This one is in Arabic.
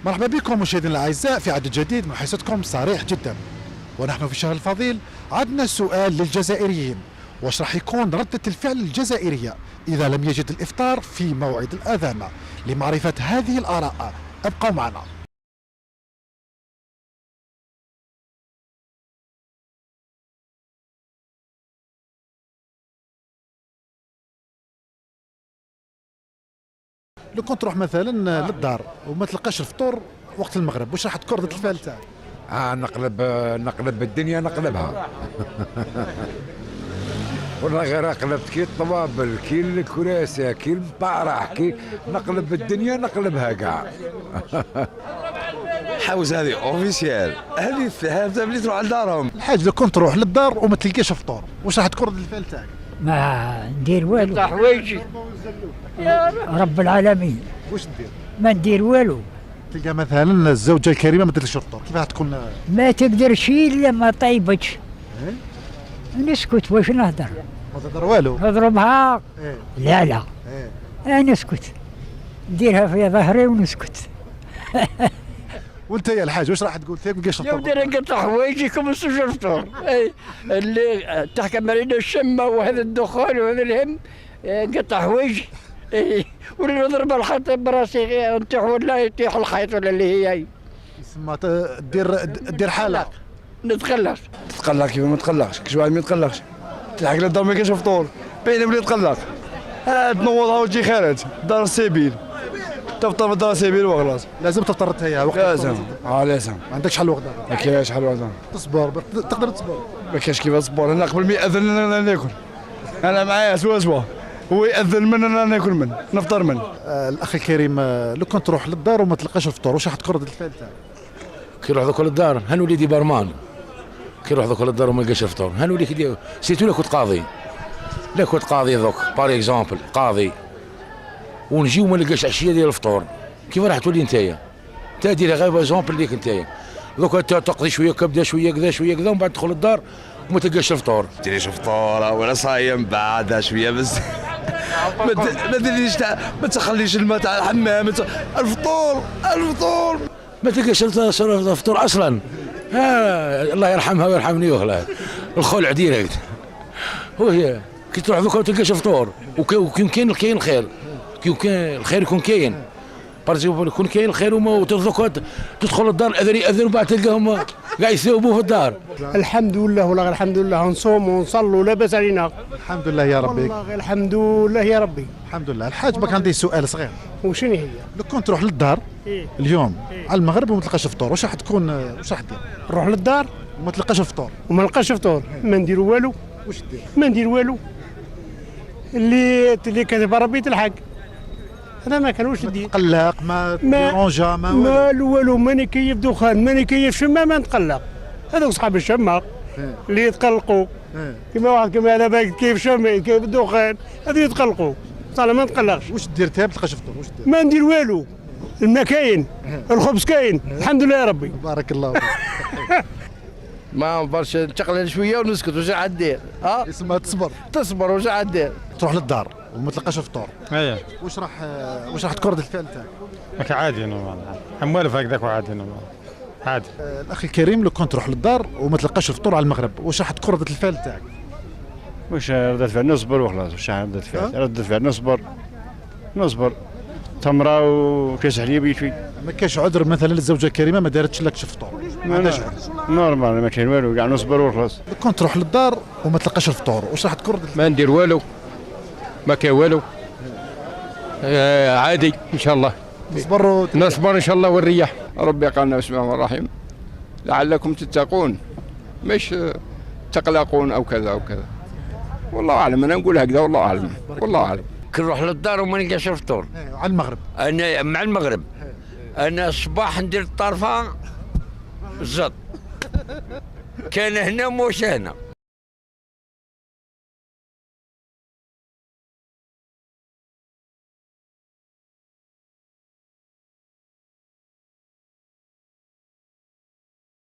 مرحبا بكم مشاهدينا الاعزاء في عدد جديد من حصتكم صريح جدا. ونحن في الشهر الفضيل عدنا سؤال للجزائريين: واش راح يكون ردة الفعل الجزائرية إذا لم يجد الإفطار في موعد الأذان؟ لمعرفة هذه الآراء ابقوا معنا. لو كنت تروح مثلا للدار وما تلقاش الفطور وقت المغرب، واش راح تكون ردة الفعل تاعك؟ نقلب الدنيا نقلبها. والله غير قلبت كي الطبابل كي الكراسي كي البارح كي نقلب الدنيا نقلبها كاع. حوز هذه اوفيسيال، هذه اللي تروح لدارهم. الحاج لو كنت تروح للدار وما تلقاش فطور، واش راح تكون ردة الفعل تاعك؟ ما ندير والو. حوايجي يا رب العالمين واش دير؟ ما ندير والو. تلقى مثلا الزوجة الكريمة ما درتش الفطور، كيف راح تكون؟ ما تقدرش الا ما طيبتش. نسكت واش نهضر؟ ما تهضر والو. نضربها. إيه. لا لا. نسكت، نديرها في ظهري ونسكت. وانت يا الحاج واش راح تقول؟ ما لقاش يا الفطور. ودي انا قطع حوايجي كم الفطور. اي اللي تحكم علينا الشمه وهذا الدخان وهذا الهم، قطع حوايجي. اي ولا نضرب الخيط براسي نطيح ولا يطيح الخيط ولا اللي هي يسمى دير حالة. نتخلص. تتقلق كيف ما تقلقش، كش واحد ما يتقلقش. تلحق للدار ما كاينش فطور، باين بلي تقلق. تنوضها وتجي خارج دار السبيل، تفطر في دار السبيل وخلاص. لازم تفطر انت وقت لازم. لازم. ما عندكش حل وقت دابا. ما كاينش حل وقت. تصبر، تقدر تصبر. ما كاينش كيف تصبر. انا قبل ما ياذن انا ناكل. انا معايا سوا هو ياذن من انا ناكل من نفطر من. الاخ الكريم، لو كنت تروح للدار وما تلقاش الفطور، واش راح تكون ردة الفعل تاعك؟ كي يروح ذوك للدار هان وليدي برمان، كي يروح ذوك للدار وما لقاش الفطور هان وليدي سيتو لا كنت قاضي، لا كنت قاضي ذوك بار اكزومبل قاضي ونجي وما لقاش عشيه ديال الفطور، كيف راح تولي نتايا؟ انت دير غير اكزومبل ليك نتايا، دوك تقضي شويه كبده شويه كذا شويه كذا ومن بعد تدخل للدار وما تلقاش الفطور. ما ديريش فطور وانا صايم بعدها شويه بس. ما ديريش ما تخليش الماء تاع الحمام. الفطور ما تلقاش الفطور اصلا. الله يرحمها ويرحمني وخلاه الخلع ديريكت. وهي كي تروح ذوك ما تلقاش الفطور، وكي كاين الخير، كي كاين الخير يكون كاين بارزيكو يكون كاين الخير وما تدخل الدار الاذان ياذن وبعد تلقاهم قاع يثوبوا في الدار. الحمد لله والله الحمد لله، نصوم ونصلوا لا باس علينا. الحمد لله يا ربي. والله الحمد لله يا ربي. الحمد لله. الحاج بك عندي سؤال صغير. وشنو هي؟ لو كنت تروح للدار اليوم على المغرب وما تلقاش الفطور، واش راح تكون؟ واش راح دير؟ نروح للدار وما تلقاش الفطور وما نلقاش فطور، ما ندير والو. واش دير؟ ما ندير والو. اللي كاتب ربي تلحق. انا ما كان واش ندير. قلق ما ديرونجا ما والو. ماني كيف دخان، ماني كيف شمه، ما نتقلق. هذوك صحاب الشمه اللي يتقلقوا كما واحد كما انا باقي كيف شمه كيف الدخان، هذو يتقلقوا. صالح ما نتقلقش. واش دير انت ما تلقاش الفطور؟ واش دير؟ ما ندير والو. الماء كاين، الخبز كاين، الحمد لله يا ربي. بارك الله فيك. ما نبرش نتقلل شويه ونسكت، واش راح دير؟ اسمها تصبر واش راح دير؟ تروح للدار وما تلقاش الفطور. اييه. واش راح تكون ردة الفعل تاعك؟ عادي انا موالف هكذاك وعادي انا عادي. الاخ الكريم، لو كنت تروح للدار وما تلقاش الفطور على المغرب، واش راح تكون ردة الفعل تاعك؟ واش ردة فعل؟ نصبر وخلاص. واش ردة فعل؟ ردة فعل نصبر تمره وكاس حليب يكفي. ما كاينش عذر مثلا للزوجه الكريمه ما دارتش لكش الفطور؟ ما عندهاش عذر. نورمال ما كاين والو، كاع نصبر وخلاص. لو كنت تروح للدار وما تلقاش الفطور، واش راح تكون؟ ما ندير والو، ما كاين والو. عادي ان شاء الله. نصبر ان شاء الله والرياح. ربي قالنا بسم الله الرحمن الرحيم لعلكم تتقون، مش تقلقون او كذا او كذا. والله اعلم، انا نقول هكذا والله اعلم. والله اعلم. كي نروح للدار وما نلقاش الفطور على المغرب، انا مع المغرب انا الصباح ندير الطرفه الزط كان هنا موش هنا